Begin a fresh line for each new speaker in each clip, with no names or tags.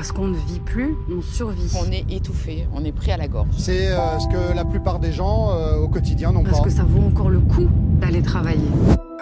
Parce qu'on ne vit plus, on survit.
On est étouffé, on est pris à la gorge.
C'est ce que la plupart des gens au quotidien n'ont pas.
Parce que ça vaut encore le coup d'aller travailler.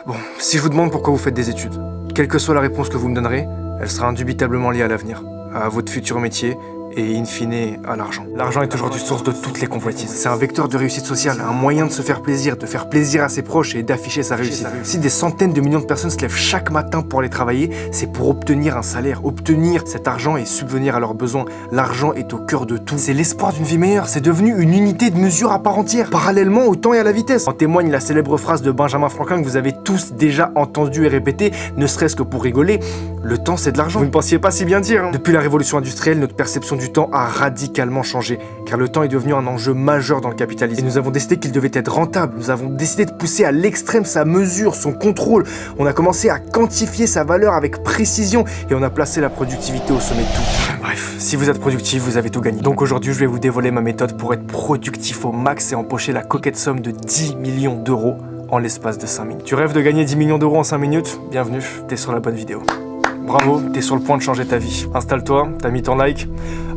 Bon, si je vous demande pourquoi vous faites des études, quelle que soit la réponse que vous me donnerez, elle sera indubitablement liée à l'avenir, à votre futur métier et in fine à l'argent. L'argent est aujourd'hui source de toutes les convoitises. C'est un vecteur de réussite sociale, un moyen de se faire plaisir, de faire plaisir à ses proches et d'afficher sa réussite. Si des centaines de millions de personnes se lèvent chaque matin pour aller travailler, c'est pour obtenir un salaire, obtenir cet argent et subvenir à leurs besoins. L'argent est au cœur de tout. C'est l'espoir d'une vie meilleure, c'est devenu une unité de mesure à part entière, parallèlement au temps et à la vitesse. En témoigne la célèbre phrase de Benjamin Franklin que vous avez tous déjà entendue et répétée, ne serait-ce que pour rigoler, le temps c'est de l'argent. Vous ne pensiez pas si bien dire, hein. Depuis la révolution industrielle, notre perception du temps a radicalement changé, car le temps est devenu un enjeu majeur dans le capitalisme. Et nous avons décidé qu'il devait être rentable, nous avons décidé de pousser à l'extrême sa mesure, son contrôle. On a commencé à quantifier sa valeur avec précision et on a placé la productivité au sommet de tout. Bref, si vous êtes productif, vous avez tout gagné. Donc aujourd'hui, je vais vous dévoiler ma méthode pour être productif au max et empocher la coquette somme de 10 millions d'euros en l'espace de 5 minutes. Tu rêves de gagner 10 millions d'euros en 5 minutes? Bienvenue, t'es sur la bonne vidéo. Bravo, t'es sur le point de changer ta vie. Installe-toi, t'as mis ton like.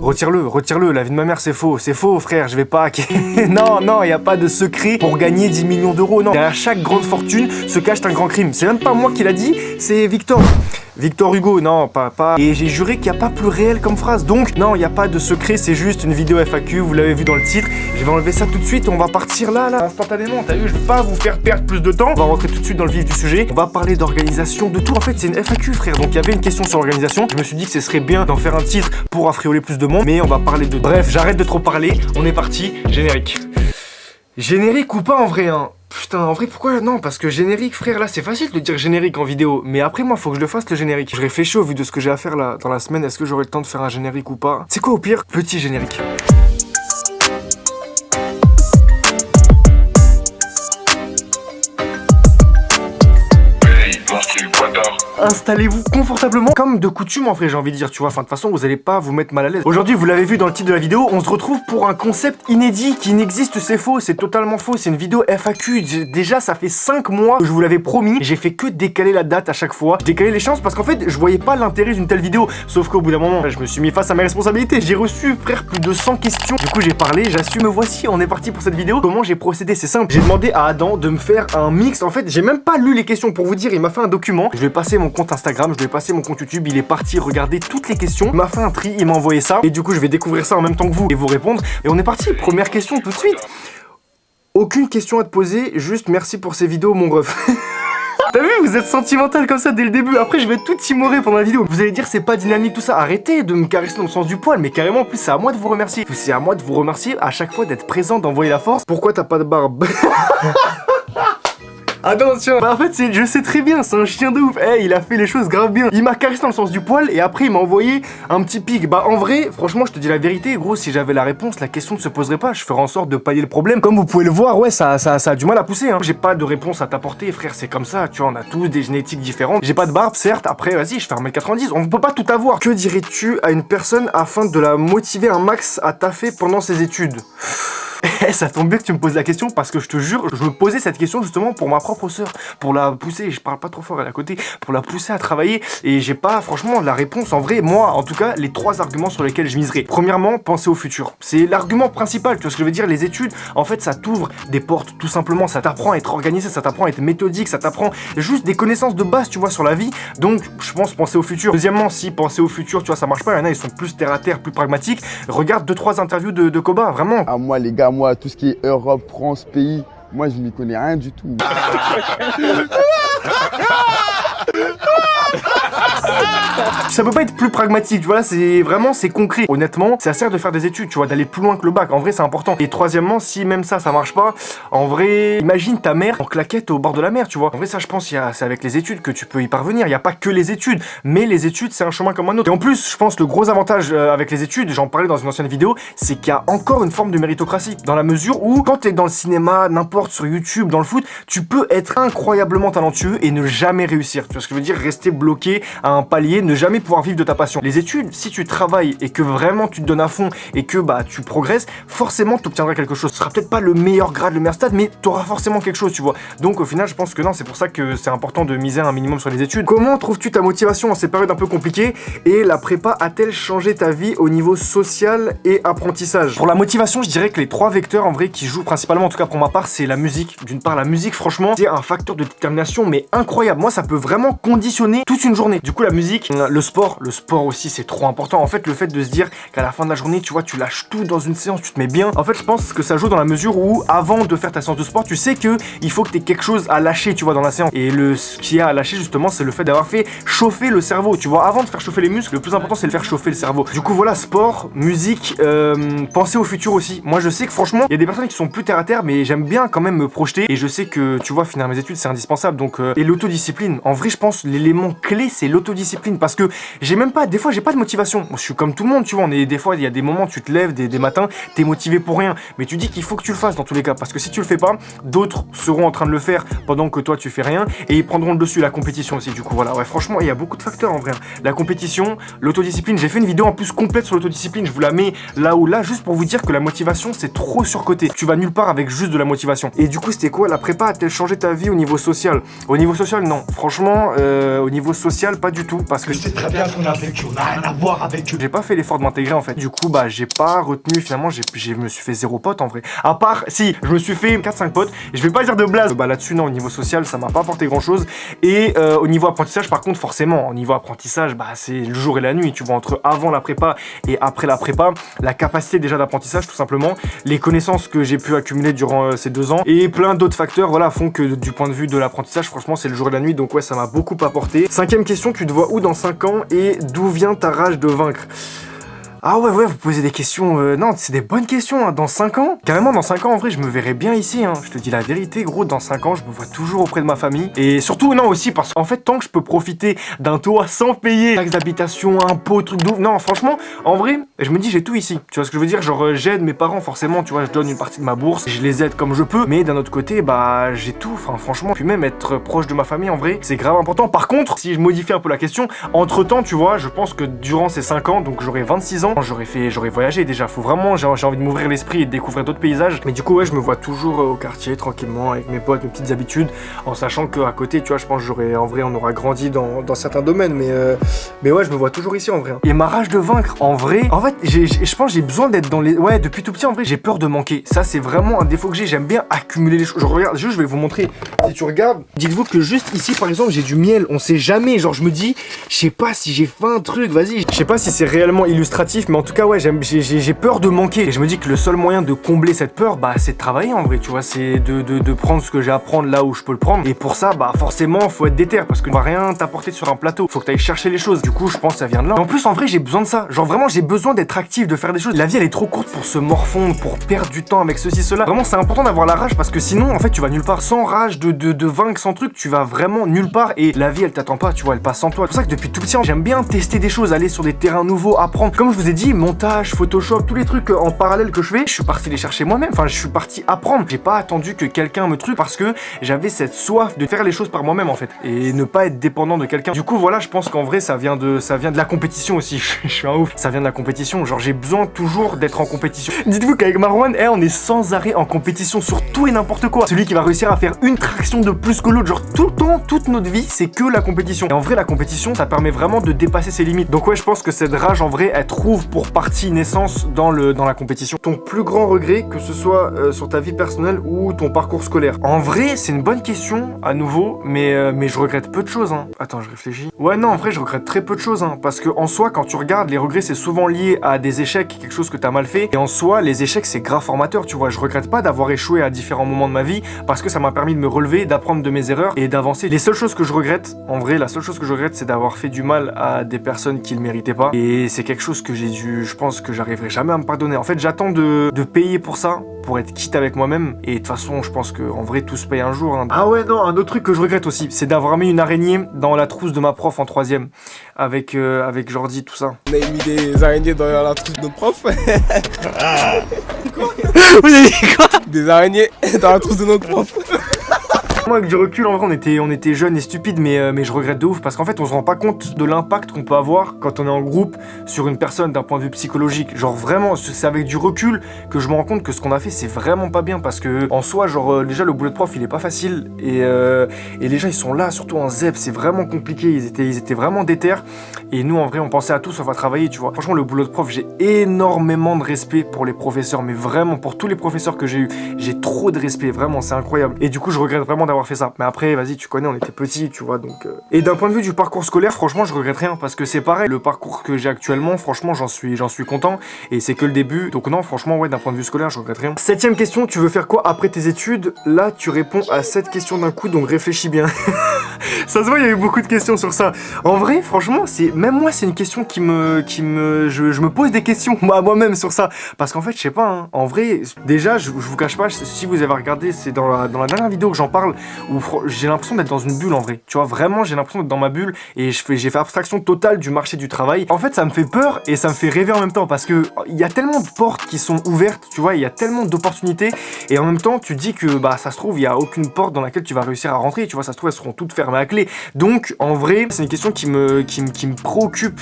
Retire-le, la vie de ma mère c'est faux frère, je vais pas hacker. Non, y a pas de secret pour gagner 10 millions d'euros, non. Derrière chaque grande fortune se cache un grand crime. C'est même pas moi qui l'a dit, c'est Victor Hugo, non, pas. Et j'ai juré qu'il n'y a pas plus réel comme phrase. Donc, non, il n'y a pas de secret, c'est juste une vidéo FAQ, vous l'avez vu dans le titre. Je vais enlever ça tout de suite, on va partir là, instantanément. T'as vu, je vais pas vous faire perdre plus de temps. On va rentrer tout de suite dans le vif du sujet. On va parler d'organisation, de tout. En fait, c'est une FAQ, frère. Donc, il y avait une question sur l'organisation. Je me suis dit que ce serait bien d'en faire un titre pour affrioler plus de monde. Mais on va parler de... Bref, j'arrête de trop parler. On est parti. Générique. Générique ou pas en vrai, hein? Putain, en vrai, pourquoi? Non, parce que générique, frère, là, c'est facile de dire générique en vidéo. Mais après, moi, faut que je le fasse, le générique. Je réfléchis au vu de ce que j'ai à faire, là, dans la semaine. Est-ce que j'aurai le temps de faire un générique ou pas? C'est quoi, au pire? Petit générique. Installez-vous confortablement, comme de coutume en vrai, j'ai envie de dire, tu vois. Enfin, de toute façon, vous allez pas vous mettre mal à l'aise. Aujourd'hui, vous l'avez vu dans le titre de la vidéo, on se retrouve pour un concept inédit qui n'existe, c'est faux, c'est totalement faux. C'est une vidéo FAQ. Déjà, ça fait 5 mois que je vous l'avais promis. J'ai fait que décaler la date à chaque fois. Décaler les chances parce qu'en fait, je voyais pas l'intérêt d'une telle vidéo. Sauf qu'au bout d'un moment, je me suis mis face à mes responsabilités. J'ai reçu, frère, plus de 100 questions. Du coup, j'ai parlé, j'assume, me voici. On est parti pour cette vidéo. Comment j'ai procédé? C'est simple. J'ai demandé à Adam de me faire un mix. En fait, j'ai même pas lu les questions pour vous dire. Il m'a fait un document. Je vais passer mon compte Instagram, je vais passer mon compte YouTube, il est parti regarder toutes les questions, il m'a fait un tri, il m'a envoyé ça, et du coup je vais découvrir ça en même temps que vous et vous répondre, et on est parti, première question tout de suite. Aucune question à te poser, juste merci pour ces vidéos mon ref. T'as vu, vous êtes sentimental comme ça dès le début, après je vais tout timorer pendant la vidéo. Vous allez dire c'est pas dynamique tout ça, arrêtez de me caresser dans le sens du poil, mais carrément en plus c'est à moi de vous remercier. C'est à moi de vous remercier à chaque fois d'être présent, d'envoyer la force. Pourquoi t'as pas de barbe? Attention, bah en fait je sais très bien, c'est un chien de ouf. Hey, il a fait les choses grave bien. Il m'a caressé dans le sens du poil et après il m'a envoyé un petit pic. Bah en vrai, franchement je te dis la vérité gros, si j'avais la réponse, la question ne se poserait pas. Je ferais en sorte de pallier le problème. Comme vous pouvez le voir, ouais ça a du mal à pousser hein. J'ai pas de réponse à t'apporter frère, c'est comme ça, tu vois, on a tous des génétiques différentes. J'ai pas de barbe certes, après vas-y je fais 1m90, on peut pas tout avoir. Que dirais-tu à une personne afin de la motiver un max à taffer pendant ses études? Ça tombe bien que tu me poses la question parce que je te jure, je me posais cette question justement pour ma propre sœur, pour la pousser, je parle pas trop fort elle est à côté, pour la pousser à travailler et j'ai pas franchement la réponse en vrai, moi en tout cas, les 3 arguments sur lesquels je miserais. Premièrement, penser au futur. C'est l'argument principal, tu vois ce que je veux dire, les études, en fait ça t'ouvre des portes tout simplement, ça t'apprend à être organisé, ça t'apprend à être méthodique, ça t'apprend juste des connaissances de base, tu vois, sur la vie, donc je pense penser au futur. Deuxièmement, si penser au futur, tu vois, ça marche pas, il y en a, ils sont plus terre à terre, plus pragmatiques, regarde 2-3 interviews de Koba, vraiment.
Ah moi les gars, moi tout ce qui est Europe, France, pays, moi je n'y connais rien du tout.
Ça peut pas être plus pragmatique, tu vois, c'est vraiment, c'est concret. Honnêtement, ça sert de faire des études, tu vois, d'aller plus loin que le bac, en vrai c'est important. Et troisièmement, si même ça marche pas, en vrai, imagine ta mère en claquette au bord de la mer, tu vois. En vrai ça je pense, c'est avec les études que tu peux y parvenir, il y a pas que les études, mais les études c'est un chemin comme un autre. Et en plus, je pense le gros avantage avec les études, j'en parlais dans une ancienne vidéo, c'est qu'il y a encore une forme de méritocratie, dans la mesure où, quand t'es dans le cinéma, n'importe sur YouTube, dans le foot, tu peux être incroyablement talentueux et ne jamais réussir. Tu vois ce que je veux dire, rester bloqué à un pallier, ne jamais pouvoir vivre de ta passion. Les études, si tu travailles et que vraiment tu te donnes à fond et que bah tu progresses, forcément tu obtiendras quelque chose. Ce sera peut-être pas le meilleur grade, le meilleur stade, mais tu auras forcément quelque chose, tu vois. Donc au final, je pense que non, c'est pour ça que c'est important de miser un minimum sur les études. Comment trouves-tu ta motivation en ces périodes un peu compliquées et la prépa a-t-elle changé ta vie au niveau social et apprentissage? Pour la motivation, je dirais que les 3 vecteurs en vrai qui jouent principalement, en tout cas pour ma part, c'est la musique. D'une part, la musique, franchement, c'est un facteur de détermination mais incroyable. Moi, ça peut vraiment conditionner toute une journée. Du coup, la musique, le sport aussi, c'est trop important. En fait, le fait de se dire qu'à la fin de la journée, tu vois, tu lâches tout dans une séance, tu te mets bien. En fait, je pense que ça joue dans la mesure où, avant de faire ta séance de sport, tu sais que il faut que tu aies quelque chose à lâcher, tu vois, dans la séance. Et ce qu'il y a à lâcher, justement, c'est le fait d'avoir fait chauffer le cerveau. Tu vois, avant de faire chauffer les muscles, le plus important, c'est de faire chauffer le cerveau. Du coup, voilà, sport, musique, penser au futur aussi. Moi, je sais que franchement, il y a des personnes qui sont plus terre à terre, mais j'aime bien quand même me projeter. Et je sais que, tu vois, finir mes études, c'est indispensable. Donc, et l'autodiscipline. En vrai, je pense l'élément clé, c'est l'autodiscipline. Parce que j'ai même pas, des fois, j'ai pas de motivation. Je suis comme tout le monde, tu vois. Des fois, il y a des moments, tu te lèves des matins, t'es motivé pour rien. Mais tu dis qu'il faut que tu le fasses dans tous les cas. Parce que si tu le fais pas, d'autres seront en train de le faire pendant que toi, tu fais rien. Et ils prendront le dessus. La compétition aussi, du coup, voilà. Ouais, franchement, il y a beaucoup de facteurs en vrai. La compétition, l'autodiscipline. J'ai fait une vidéo en plus complète sur l'autodiscipline. Je vous la mets là ou là, juste pour vous dire que la motivation, c'est trop surcoté. Tu vas nulle part avec juste de la motivation. Et du coup, c'était quoi? La prépa a-t-elle changé ta vie au niveau social? Au niveau social, non. Franchement, au niveau social, pas du tout. Parce que
je sais très bien ce qu'on a vécu, on n'a rien à voir avec eux.
J'ai pas fait l'effort de m'intégrer en fait. Du coup, bah, j'ai pas retenu finalement, je me suis fait 0 pote en vrai. À part, si, je me suis fait 4-5 potes. Je vais pas dire de blague. Bah là-dessus, non, au niveau social, ça m'a pas apporté grand chose. Et au niveau apprentissage, par contre, forcément, au niveau apprentissage, bah, c'est le jour et la nuit. Tu vois, entre avant la prépa et après la prépa, la capacité déjà d'apprentissage, tout simplement, les connaissances que j'ai pu accumuler durant ces 2 ans et plein d'autres facteurs, voilà, font que du point de vue de l'apprentissage, franchement, c'est le jour et la nuit. Donc ouais, ça m'a beaucoup apporté. 5e question, tu te vois où dans 5 ans et d'où vient ta rage de vaincre? Ah ouais, vous posez des questions... non, c'est des bonnes questions, hein. Dans 5 ans, carrément dans 5 ans, en vrai, je me verrais bien ici, hein. Je te dis la vérité, gros, dans 5 ans, je me vois toujours auprès de ma famille. Et surtout, non, aussi, parce qu'en fait, tant que je peux profiter d'un toit sans payer taxes d'habitation, impôts, trucs d'ouf... Non, franchement, en vrai, je me dis, j'ai tout ici. Tu vois ce que je veux dire? Genre, j'aide mes parents, forcément, tu vois, je donne une partie de ma bourse, je les aide comme je peux. Mais d'un autre côté, bah, j'ai tout, enfin, franchement. Puis même être proche de ma famille, en vrai, c'est grave important. Par contre, si je modifie un peu la question, entre-temps, tu vois, je pense que durant ces 5 ans, donc j'aurai 26 ans, j'aurais voyagé déjà, faut vraiment, j'ai envie de m'ouvrir l'esprit et de découvrir d'autres paysages. Mais du coup, ouais, je me vois toujours au quartier, tranquillement, avec mes potes, mes petites habitudes, en sachant qu'à côté, tu vois, je pense que en vrai, on aura grandi dans certains domaines, mais ouais, je me vois toujours ici en vrai. Et ma rage de vaincre, en vrai, en fait, je pense que j'ai besoin d'être dans les... Ouais, depuis tout petit, en vrai, j'ai peur de manquer. Ça, c'est vraiment un défaut que j'ai, j'aime bien accumuler les choses. Je regarde, juste, je vais vous montrer. Si tu regardes, dites-vous que juste ici, par exemple, j'ai du miel, on sait jamais, genre, je me dis, je sais pas si j'ai fait un truc, vas-y. Je sais pas si c'est réellement illustratif, mais en tout cas, ouais, j'ai peur de manquer. Et je me dis que le seul moyen de combler cette peur, bah, c'est de travailler en vrai, tu vois, c'est de prendre ce que j'ai à prendre là où je peux le prendre. Et pour ça, bah, forcément, faut être déter, parce qu'on va rien t'apporter sur un plateau. Faut que t'ailles chercher les choses. Du coup, je pense que ça vient de là. Et en plus, en vrai, j'ai besoin de ça. Genre, vraiment, j'ai besoin d'être actif, de faire des choses. La vie, elle est trop courte pour se morfondre, pour perdre du temps avec ceci, cela. Vraiment, c'est important d'avoir la rage, parce que sinon, en fait, tu vas nulle part. Sans rage, de vaincre, sans truc, tu vas vraiment nulle part. Et la vie, elle t'attend pas, tu vois, elle passe sans toi. C'est pour ça que depuis tout petit, j'aime bien tester des choses, aller sur des terrains nouveaux, apprendre. Comme je vous ai dit, montage, Photoshop, tous les trucs en parallèle que je fais, je suis parti les chercher moi-même. Enfin, je suis parti apprendre. J'ai pas attendu que quelqu'un me truc parce que j'avais cette soif de faire les choses par moi-même en fait et ne pas être dépendant de quelqu'un. Du coup, voilà, je pense qu'en vrai, ça vient de la compétition aussi. Je suis un ouf. Ça vient de la compétition. Genre, j'ai besoin toujours d'être en compétition. Dites-vous qu'avec Marwan, on est sans arrêt en compétition sur tout et n'importe quoi. Celui qui va réussir à faire une traction de plus que l'autre, genre tout le temps, toute notre vie, c'est que la compétition. Et en vrai, la compétition, ça permet vraiment de dépasser ses limites. Donc ouais, je pense que cette rage, en vrai, elle trouve pour partie naissance dans la compétition. Ton plus grand regret, que ce soit sur ta vie personnelle ou ton parcours scolaire? En vrai, c'est une bonne question, à nouveau, mais je regrette peu de choses, hein. Attends, je réfléchis. Ouais, non, en vrai, je regrette très peu de choses, hein, parce que en soi, quand tu regardes, les regrets, c'est souvent lié à des échecs, quelque chose que t'as mal fait. Et en soi, les échecs, c'est grave formateur, tu vois. Je regrette pas d'avoir échoué à différents moments de ma vie, parce que ça m'a permis de me relever, d'apprendre de mes erreurs et d'avancer. Les seules choses que je regrette, en vrai, la seule chose que je regrette, c'est d'avoir fait du mal à des personnes qui le méritaient pas. Et c'est quelque chose que j'ai dû, je pense que j'arriverai jamais à me pardonner. En fait, j'attends de payer pour ça, pour être quitte avec moi-même. Et de toute façon, je pense qu'en vrai, tout se paye un jour, hein. Ah ouais, non, un autre truc que je regrette aussi, c'est d'avoir mis une araignée dans la trousse de ma prof en 3ème, avec Jordi, tout ça.
On a mis des araignées dans la trousse de notre prof.
Quoi? Vous avez dit quoi?
Des araignées dans la trousse de notre prof.
Moi, avec du recul, en vrai, on était jeunes et stupides, mais je regrette de ouf parce qu'en fait, on se rend pas compte de l'impact qu'on peut avoir quand on est en groupe sur une personne d'un point de vue psychologique. Genre vraiment, c'est avec du recul que je me rends compte que ce qu'on a fait, c'est vraiment pas bien parce que en soi, genre déjà le boulot de prof, il est pas facile et les gens ils sont là, surtout en ZEP, c'est vraiment compliqué. Ils étaient vraiment déter et nous, en vrai, on pensait à tout sauf à travailler, tu vois. Franchement, le boulot de prof, j'ai énormément de respect pour les professeurs, mais vraiment pour tous les professeurs que j'ai eu, j'ai trop de respect, vraiment, c'est incroyable. Et du coup, je regrette vraiment d'avoir fait ça. Mais après, vas-y, tu connais, on était petits, tu vois, donc. Et d'un point de vue du parcours scolaire, franchement, je regrette rien parce que c'est pareil. Le parcours que j'ai actuellement, franchement, j'en suis content et c'est que le début. Donc non, franchement, ouais, d'un point de vue scolaire, je regrette rien. 7ème question, tu veux faire quoi après tes études? Là, tu réponds à 7 questions d'un coup, donc réfléchis bien. Ça se voit, il y a eu beaucoup de questions sur ça. En vrai, franchement, même moi, c'est une question je me pose des questions moi-même sur ça. Parce qu'en fait, je sais pas, hein, en vrai, déjà, je vous cache pas, si vous avez regardé, c'est dans la dernière vidéo que j'en parle, où j'ai l'impression d'être dans une bulle en vrai. Tu vois, vraiment, j'ai l'impression d'être dans ma bulle et j'ai fait abstraction totale du marché du travail. En fait, ça me fait peur et ça me fait rêver en même temps parce que il y a tellement de portes qui sont ouvertes, tu vois, il y a tellement d'opportunités et en même temps, tu dis que bah ça se trouve, il y a aucune porte dans laquelle tu vas réussir à rentrer, tu vois, ça se trouve, elles seront toutes fermées à clé. Donc, en vrai, c'est une question qui me préoccupe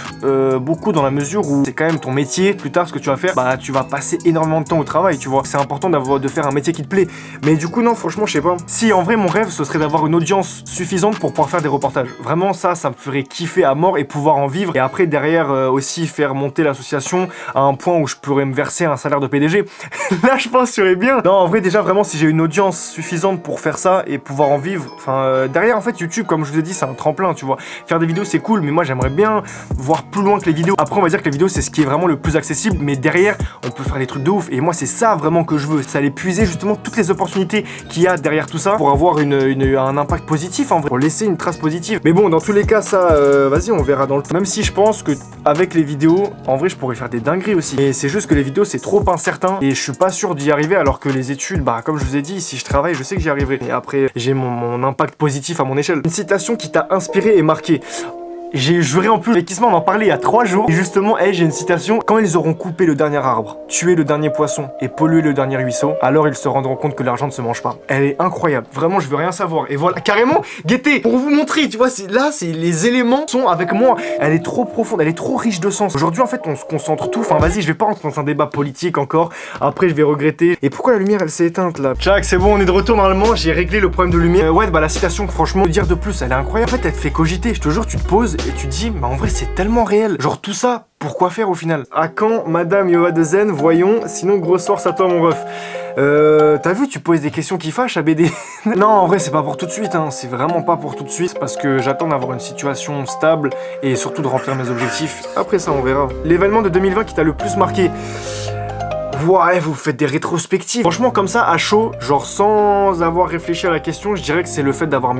beaucoup dans la mesure où c'est quand même ton métier. Plus tard, ce que tu vas faire, bah tu vas passer énormément de temps au travail, tu vois. C'est important de faire un métier qui te plaît. Mais du coup, non, franchement, je sais pas. Si, en vrai, mon rêve, ce serait d'avoir une audience suffisante pour pouvoir faire des reportages. Vraiment, ça me ferait kiffer à mort et pouvoir en vivre. Et après, derrière, aussi faire monter l'association à un point où je pourrais me verser un salaire de PDG. Là, je pense que ça serait bien. Non, en vrai, déjà, vraiment, si j'ai une audience suffisante pour faire ça et pouvoir en vivre, enfin, derrière, en fait, YouTube, comme je vous ai dit, c'est un tremplin, tu vois. Faire des vidéos, c'est cool, mais moi, j'aimerais bien voir plus loin que les vidéos. Après, on va dire que les vidéos, c'est ce qui est vraiment le plus accessible, mais derrière, on peut faire des trucs de ouf. Et moi, c'est ça vraiment que je veux. C'est aller puiser justement toutes les opportunités qu'il y a derrière tout ça pour avoir un impact positif, en vrai, pour laisser une trace positive. Mais bon, dans tous les cas, ça, vas-y, on verra dans le temps. Même si je pense que avec les vidéos, en vrai, je pourrais faire des dingueries aussi. Et c'est juste que les vidéos, c'est trop incertain et je suis pas sûr d'y arriver, alors que les études, bah, comme je vous ai dit, si je travaille, je sais que j'y arriverai. Et après, j'ai mon impact positif à mon échelle. Une citation qui t'a inspiré et marqué. J'ai juré en plus, Ekisma on en parlait il y a 3 jours. Et justement, j'ai une citation. Quand ils auront coupé le dernier arbre, tué le dernier poisson et pollué le dernier ruisseau, alors ils se rendront compte que l'argent ne se mange pas. Elle est incroyable. Vraiment, je veux rien savoir. Et voilà, carrément, guettez, pour vous montrer, tu vois, les éléments sont avec moi. Elle est trop profonde, elle est trop riche de sens. Aujourd'hui, en fait, on se concentre tout. Enfin, vas-y, je vais pas rentrer dans un débat politique encore. Après, je vais regretter. Et pourquoi la lumière, elle s'est éteinte là? Tchac, c'est bon, on est de retour normalement. J'ai réglé le problème de lumière. Ouais, bah la citation, franchement, dire de plus, elle est incroyable. En fait, elle te fait cogiter. Je te jure, tu te poses et tu te dis, mais en vrai c'est tellement réel. Genre tout ça, pourquoi faire au final? À quand Madame Yoa de Zen? Voyons, sinon grosse force à toi mon ref. T'as vu, tu poses des questions qui fâchent à BD. Non, en vrai c'est pas pour tout de suite, hein. C'est vraiment pas pour tout de suite parce que j'attends d'avoir une situation stable et surtout de remplir mes objectifs. Après ça on verra. L'événement de 2020 qui t'a le plus marqué? Ouais, vous faites des rétrospectives. Franchement, comme ça, à chaud, genre sans avoir réfléchi à la question, je dirais que c'est le fait d'avoir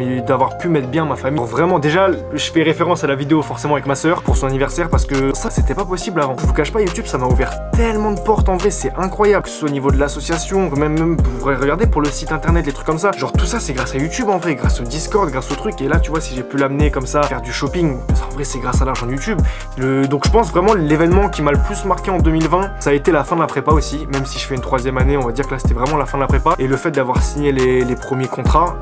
pu mettre bien ma famille. Alors, vraiment, déjà, je fais référence à la vidéo forcément avec ma soeur pour son anniversaire parce que ça, c'était pas possible avant. Je vous cache pas, YouTube, ça m'a ouvert tellement de portes en vrai, c'est incroyable. Que ce soit au niveau de l'association, même vous pourrez regarder pour le site internet, les trucs comme ça. Genre tout ça, c'est grâce à YouTube en vrai, grâce au Discord, grâce au truc. Et là, tu vois, si j'ai pu l'amener comme ça, faire du shopping, en vrai, c'est grâce à l'argent YouTube. Donc je pense vraiment l'événement qui m'a le plus marqué en 2020, ça a été la fin de la prépa aussi. Même si je fais une 3e année, on va dire que là c'était vraiment la fin de la prépa. Et le fait d'avoir signé les premiers contrats,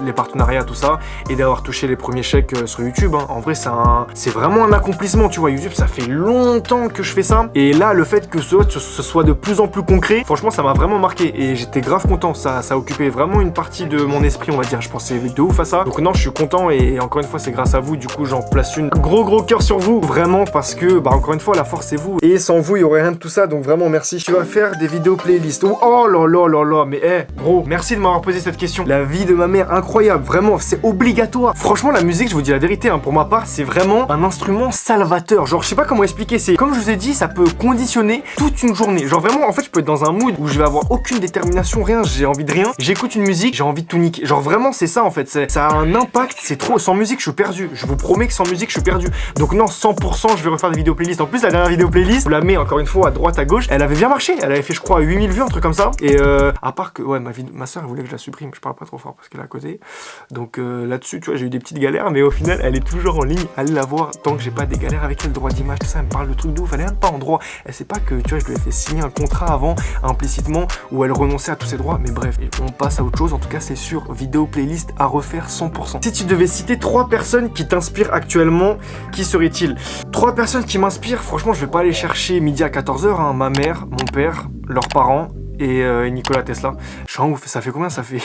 les partenariats, tout ça, et d'avoir touché les premiers chèques sur YouTube, hein. En vrai c'est vraiment un accomplissement, tu vois. YouTube, ça fait longtemps que je fais ça. Et là, le fait que ce soit de plus en plus concret, franchement ça m'a vraiment marqué. Et j'étais grave content, ça occupait vraiment une partie de mon esprit, on va dire. Je pensais de ouf à ça. Donc non, je suis content et encore une fois c'est grâce à vous. Du coup j'en place une gros cœur sur vous. Vraiment parce que, bah encore une fois, la force c'est vous. Et sans vous, il y aurait rien de tout ça. Donc vraiment merci. Tu vas faire des vidéos playlists. Oh là, mais gros, merci de m'avoir posé cette question. La vie de ma mère, incroyable, vraiment, c'est obligatoire. Franchement, la musique, je vous dis la vérité, hein, pour ma part, c'est vraiment un instrument salvateur. Genre, je sais pas comment expliquer, c'est comme je vous ai dit, ça peut conditionner toute une journée. Genre vraiment, en fait, je peux être dans un mood où je vais avoir aucune détermination, rien, j'ai envie de rien. J'écoute une musique, j'ai envie de tout niquer. Genre vraiment, c'est ça en fait, ça a un impact, c'est trop. Sans musique, je suis perdu. Je vous promets que sans musique, je suis perdu. Donc non, 100%, je vais refaire des vidéos playlists. En plus, la dernière vidéo playlist, je la mets encore une fois à droite, à gauche. Elle avait bien marché, elle avait fait je crois 8000 vues, un truc comme ça. Et à part que ouais, ma soeur elle voulait que je la supprime, je parle pas trop fort parce qu'elle est à côté. côté. Donc là-dessus, tu vois, j'ai eu des petites galères, mais au final, elle est toujours en ligne. Allez la voir tant que j'ai pas des galères avec elle, droit d'image, tout ça, elle me parle de trucs de ouf. Elle est même pas en droit. Elle sait pas que, tu vois, je lui ai fait signer un contrat avant, implicitement, où elle renonçait à tous ses droits. Mais bref, et on passe à autre chose. En tout cas, c'est sûr, vidéo playlist à refaire 100%. Si tu devais citer 3 personnes qui t'inspirent actuellement, qui seraient-ils? 3 personnes qui m'inspirent, franchement, je vais pas aller chercher midi à 14h, hein. Ma mère, mon père, leurs parents et Nikola Tesla. Je suis un ouf, ça fait combien? Ça fait...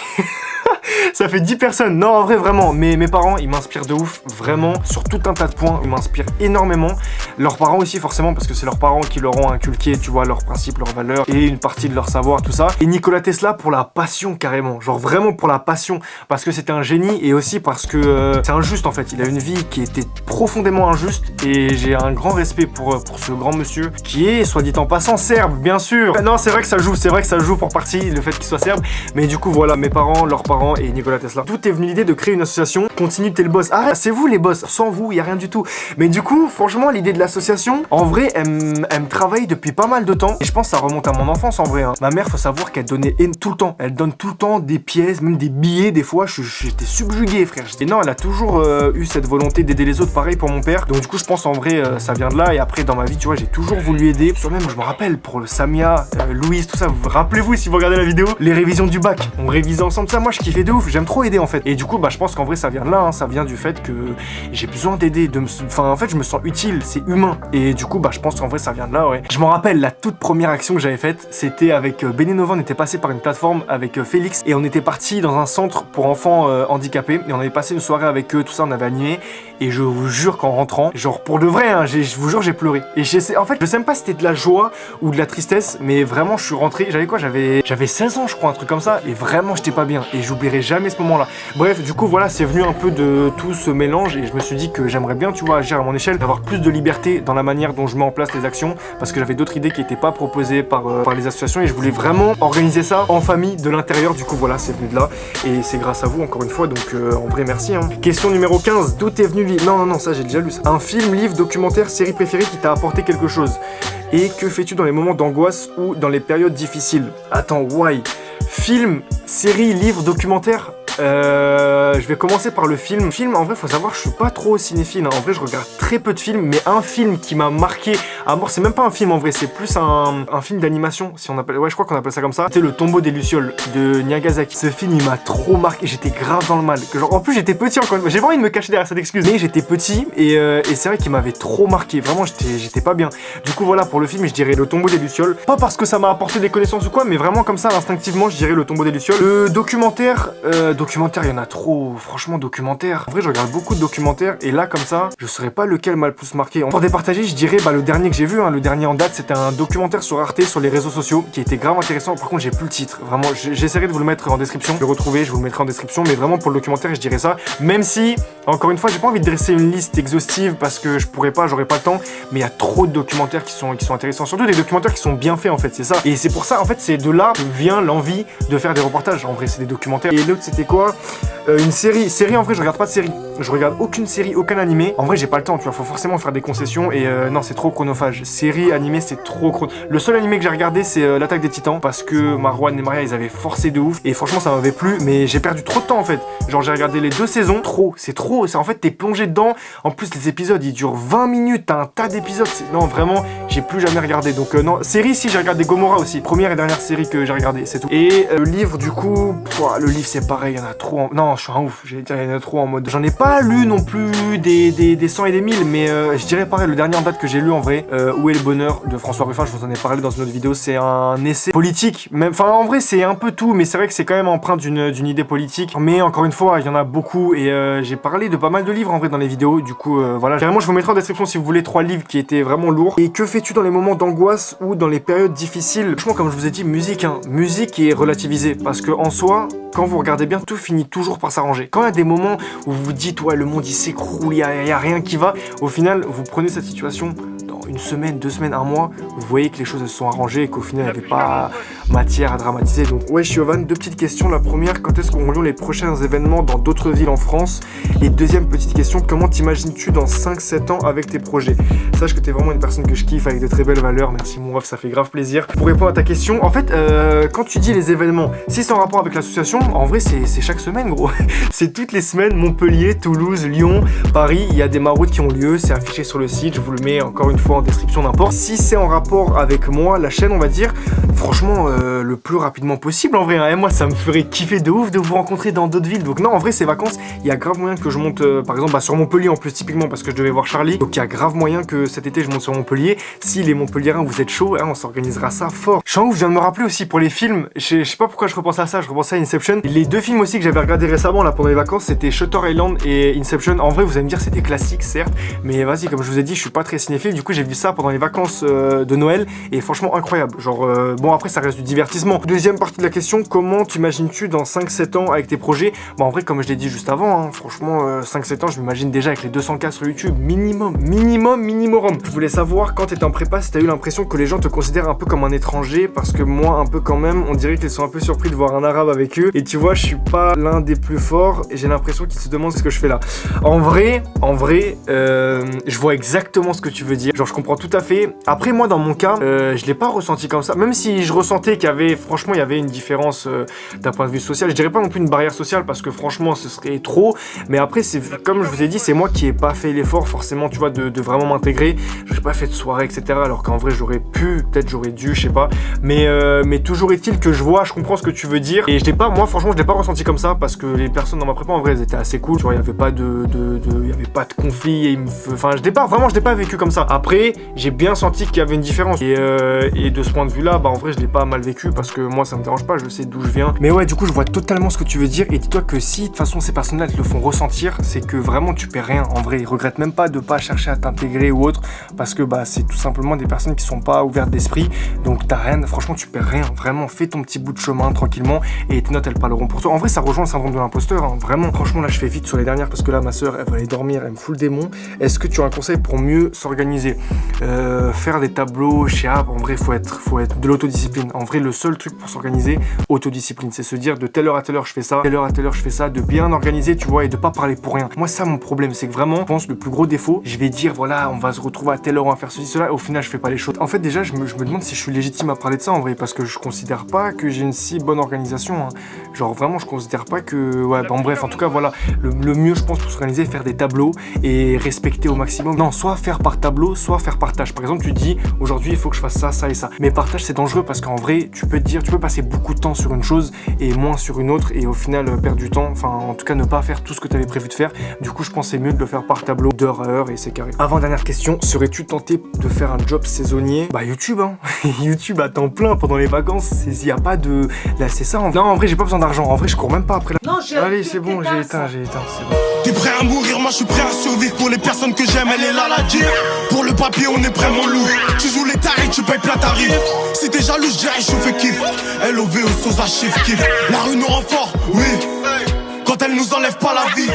Ça fait 10 personnes, non en vrai vraiment, mais mes parents ils m'inspirent de ouf, vraiment, sur tout un tas de points, ils m'inspirent énormément. Leurs parents aussi forcément, parce que c'est leurs parents qui leur ont inculqué, tu vois, leurs principes, leurs valeurs, et une partie de leur savoir, tout ça. Et Nikola Tesla pour la passion carrément, genre vraiment pour la passion, parce que c'était un génie, et aussi parce que c'est injuste en fait, il a une vie qui était profondément injuste, et j'ai un grand respect pour ce grand monsieur, qui est, soit dit en passant, serbe, bien sûr. Non, c'est vrai que ça joue pour partie, le fait qu'il soit serbe, mais du coup voilà, mes parents, leurs parents, et Nikola Tesla. Tout est venu l'idée de créer une association. Continue, t'es le boss. Ah, c'est vous les boss. Sans vous, il y a rien du tout. Mais du coup, franchement, l'idée de l'association, en vrai, elle me travaille depuis pas mal de temps. Et je pense que ça remonte à mon enfance en vrai. Hein. Ma mère, faut savoir qu'elle donnait tout le temps. Elle donne tout le temps des pièces, même des billets. Des fois, j'étais subjugué, frère. Et non, elle a toujours eu cette volonté d'aider les autres. Pareil pour mon père. Donc du coup, je pense en vrai, ça vient de là. Et après, dans ma vie, tu vois, j'ai toujours voulu aider. Sur même, je me rappelle, pour le Samia, Louise, tout ça. Rappelez-vous si vous regardez la vidéo, les révisions du bac. On révisait ensemble ça. Moi, je kiffais de ouf. J'aime trop aider en fait. Et du coup, bah, je pense qu'en vrai, ça vient de là. Hein. Ça vient du fait que j'ai besoin d'aider. Enfin, en fait, je me sens utile. C'est humain. Et du coup, bah, je pense qu'en vrai, ça vient de là, ouais. Je m'en rappelle, la toute première action que j'avais faite, c'était avec Benenova. On était passé par une plateforme avec Félix et on était parti dans un centre pour enfants handicapés. Et on avait passé une soirée avec eux, tout ça, on avait animé. Et je vous jure qu'en rentrant, genre pour de vrai, hein, je vous jure, j'ai pleuré. Et en fait, je sais même pas si c'était de la joie ou de la tristesse, mais vraiment, je suis rentré. J'avais quoi? J'avais 16 ans, je crois, un truc comme ça. Et vraiment, j'étais pas bien. Et j'oublierai jamais ce moment-là. Bref, du coup, voilà, c'est venu un peu de tout ce mélange. Et je me suis dit que j'aimerais bien, tu vois, agir à mon échelle, d'avoir plus de liberté dans la manière dont je mets en place les actions. Parce que j'avais d'autres idées qui n'étaient pas proposées par les associations. Et je voulais vraiment organiser ça en famille, de l'intérieur. Du coup, voilà, c'est venu de là. Et c'est grâce à vous, encore une fois. Donc, en vrai, merci. Hein. Question numéro 15. D'où t'es venu Non, ça j'ai déjà lu ça. Un film, livre, documentaire, série préférée qui t'a apporté quelque chose. Et que fais-tu dans les moments d'angoisse ou dans les périodes difficiles? Attends, why? Film, série, livre, documentaire. Je vais commencer par le film. Film, en vrai, faut savoir, je suis pas trop cinéphile. Hein. En vrai, je regarde très peu de films, mais un film qui m'a marqué à mort, c'est même pas un film en vrai, c'est plus un film d'animation, si on appelle. Ouais, je crois qu'on appelle ça comme ça. C'était Le Tombeau des Lucioles de Nagasaki. Ce film, il m'a trop marqué. J'étais grave dans le mal. Genre, en plus, j'étais petit encore une fois. J'ai pas envie de me cacher derrière cette excuse, mais j'étais petit et c'est vrai qu'il m'avait trop marqué. Vraiment, j'étais pas bien. Du coup, voilà, pour le film, je dirais Le Tombeau des Lucioles. Pas parce que ça m'a apporté des connaissances ou quoi, mais vraiment comme ça, instinctivement, je dirais Le Tombeau des Lucioles. Le documentaire, il y en a trop, franchement, documentaire. En vrai, je regarde beaucoup de documentaires et là, comme ça, je saurais pas lequel m'a le plus marqué. Pour départager, je dirais le dernier que j'ai vu, hein, le dernier en date, c'était un documentaire sur Arte, sur les réseaux sociaux, qui était grave intéressant. Par contre, j'ai plus le titre. Vraiment, j'essaierai de vous le mettre en description. Je vais le retrouver, je vous le mettrai en description. Mais vraiment, pour le documentaire, je dirais ça. Même si, encore une fois, j'ai pas envie de dresser une liste exhaustive parce que je pourrais pas, j'aurais pas le temps. Mais il y a trop de documentaires qui sont intéressants. Surtout des documentaires qui sont bien faits, en fait, c'est ça. Et c'est pour ça, en fait, c'est de là que vient l'envie de faire des reportages. En vrai, c'est des documentaires. Et l'autre, c'était quoi? Une série. Série, en vrai, je regarde pas de série. Je regarde aucune série, aucun animé. En vrai, j'ai pas le temps, tu vois. Faut forcément faire des concessions. Et non, c'est trop chronophage. Série, animé, c'est trop chronophage. Le seul animé que j'ai regardé, c'est l'Attaque des Titans. Parce que Marwan et Maria, ils avaient forcé de ouf. Et franchement, ça m'avait plu. Mais j'ai perdu trop de temps, en fait. Genre, j'ai regardé les 2 saisons. C'est trop. En fait, t'es plongé dedans. En plus, les épisodes, ils durent 20 minutes. T'as un tas d'épisodes. Non, vraiment, j'ai plus jamais regardé. Donc, non. Série, si, j'ai regardé Gomorrah aussi. Première et dernière série que j'ai regardé, c'est tout. Et le livre, du coup, le livre, c'est pareil. Il y en a trop. Non, je suis un ouf. Il y en a trop en mode. J'en ai pas lu non plus des 100 et des 1000, mais je dirais pareil, le dernier en date que j'ai lu en vrai, Où est le bonheur de François Ruffin, je vous en ai parlé dans une autre vidéo, c'est un essai politique. Enfin, en vrai, c'est un peu tout, mais c'est vrai que c'est quand même empreint d'une idée politique. Mais encore une fois, il y en a beaucoup et j'ai parlé de pas mal de livres en vrai dans les vidéos. Du coup, voilà. Carrément, je vous mettrai en description si vous voulez 3 livres qui étaient vraiment lourds. Et que fais-tu dans les moments d'angoisse ou dans les périodes difficiles? Franchement, comme je vous ai dit, musique, hein. Musique est relativisée parce que en soi, quand vous regardez bien, tout finit toujours par s'arranger. Quand il y a des moments où vous vous dites, ouais, le monde il s'écroule, il y a rien qui va, au final, vous prenez cette situation dans une semaine, 2 semaines, un mois, vous voyez que les choses elles se sont arrangées et qu'au final il n'y avait pas matière à dramatiser. Donc ouais, Yovan, 2 petites questions. La première, quand est-ce qu'auront lieu les prochains événements dans d'autres villes en France? Et deuxième petite question, comment t'imagines-tu dans 5-7 ans avec tes projets? Sache que t'es vraiment une personne que je kiffe avec de très belles valeurs. Merci mon ref, ça fait grave plaisir. Pour répondre à ta question, en fait, quand tu dis les événements, si c'est en rapport avec l'association, en vrai c'est chaque semaine gros. C'est toutes les semaines, Montpellier, Toulouse, Lyon, Paris, il y a des maraudes qui ont lieu, c'est affiché sur le site, je vous le mets encore une fois en description, n'importe. Si c'est en rapport avec moi, la chaîne on va dire, franchement le plus rapidement possible en vrai, hein. Et moi ça me ferait kiffer de ouf de vous rencontrer dans d'autres villes. Donc non, en vrai ces vacances, il y a grave moyen que je monte par exemple sur Montpellier en plus typiquement parce que je devais voir Charlie. Donc il y a grave moyen que cet été je monte sur Montpellier. Si les Montpelliérains vous êtes chauds, hein, on s'organisera ça fort. Je viens de me rappeler aussi pour les films, je sais pas pourquoi je repense à ça, je repense à Inception. Les 2 films aussi que j'avais regardé récemment là pendant les vacances, c'était Shutter Island et Inception. En vrai vous allez me dire c'est des classiques certes, mais vas-y, comme je vous ai dit, je suis pas très cinéphile, du coup j'ai vu ça pendant les vacances de Noël et franchement incroyable. Genre bon, après ça reste du divertissement. Deuxième partie de la question, comment t'imagines-tu dans 5-7 ans avec tes projets? Bon en vrai comme je l'ai dit juste avant, hein, franchement 5-7 ans je m'imagine déjà avec les 200K sur YouTube, minimum. Je voulais savoir quand t'étais en prépa si t'as eu l'impression que les gens te considèrent un peu comme un étranger, parce que moi un peu quand même, on dirait qu'ils sont un peu surpris de voir un arabe avec eux, et tu vois je suis pas l'un des plus forts et j'ai l'impression qu'ils se demandent ce que je fais là. En vrai, je vois exactement ce que tu veux dire, genre je comprends tout à fait. Après moi dans mon cas, je l'ai pas ressenti comme ça, même si je ressentais qu'il y avait, franchement il y avait une différence d'un point de vue social. Je dirais pas non plus une barrière sociale parce que franchement ce serait trop, mais après c'est comme je vous ai dit, c'est moi qui ai pas fait l'effort forcément, tu vois, de vraiment m'intégrer. J'ai pas fait de soirée etc, alors qu'en vrai j'aurais pu, peut-être j'aurais dû, je sais pas, mais toujours est-il que je comprends ce que tu veux dire, et je l'ai pas, moi franchement je l'ai pas ressenti comme ça parce que les personnes dans ma prépa en vrai elles étaient assez cool, tu vois, il y avait pas de conflit et enfin je l'ai pas vécu comme ça. Après j'ai bien senti qu'il y avait une différence et de ce point de vue là, bah en vrai je l'ai pas mal vécu parce que moi ça me dérange pas, je sais d'où je viens. Mais ouais, du coup je vois totalement ce que tu veux dire, et dis-toi que si de toute façon ces personnes là te le font ressentir, c'est que vraiment tu perds rien en vrai. Ils regrettent même pas de pas chercher à t'intégrer ou autre, parce que bah c'est tout simplement des personnes qui sont pas ouvertes d'esprit, donc t'as rien, franchement tu perds rien, vraiment fais ton petit bout de chemin tranquillement et tes notes elles parleront pour toi. En vrai ça rejoint le syndrome de l'imposteur, hein. Vraiment, franchement là je fais vite sur les dernières parce que là ma soeur elle va aller dormir, elle me fout le démon. Est-ce que tu as un conseil pour mieux s'organiser? Faire des tableaux chez App, en vrai faut être de l'autodiscipline. En vrai le seul truc pour s'organiser, autodiscipline, c'est se dire de telle heure à telle heure je fais ça, telle heure à telle heure je fais ça, de bien organiser, tu vois, et de pas parler pour rien. Moi ça mon problème, c'est que vraiment je pense le plus gros défaut, je vais dire voilà on va se retrouver à telle heure, on va faire ceci cela, et au final je fais pas les choses. En fait déjà je me demande si je suis légitime à parler de ça en vrai, parce que je considère pas que j'ai une si bonne organisation, hein. Genre vraiment je considère pas que, ouais bon bref, en tout cas voilà, le mieux je pense pour s'organiser, faire des tableaux et respecter au maximum. Non, soit faire par tableau, soit faire par tâche. Par exemple tu dis aujourd'hui il faut que je fasse ça, ça et ça, mais par tâche c'est dangereux parce qu'en vrai tu peux passer beaucoup de temps sur une chose et moins sur une autre, et au final perdre du temps, enfin en tout cas ne pas faire tout ce que tu avais prévu de faire. Du coup je pense c'est mieux de le faire par tableau, d'heure à heure, et c'est carré. Avant dernière question, serais-tu tenté de faire un job saisonnier? Bah YouTube, hein. YouTube à temps plein pendant les vacances, il y a pas de, là c'est ça. Non en vrai j'ai pas besoin d'argent, en vrai je cours même pas après la... Non, allez c'est bon, j'ai éteint, c'est bon.
T'es prêt à mourir, moi je suis prêt à survivre. Pour les personnes que j'aime, elle est là la diff. Pour le papier on est prêt mon loup. Tu joues les tarifs, tu payes plein tarif. Si t'es jaloux, je dirais je fais kiff. LOV au sauce à chiffre kiff. La rue nous rend fort, oui. Quand elle nous enlève pas la vie.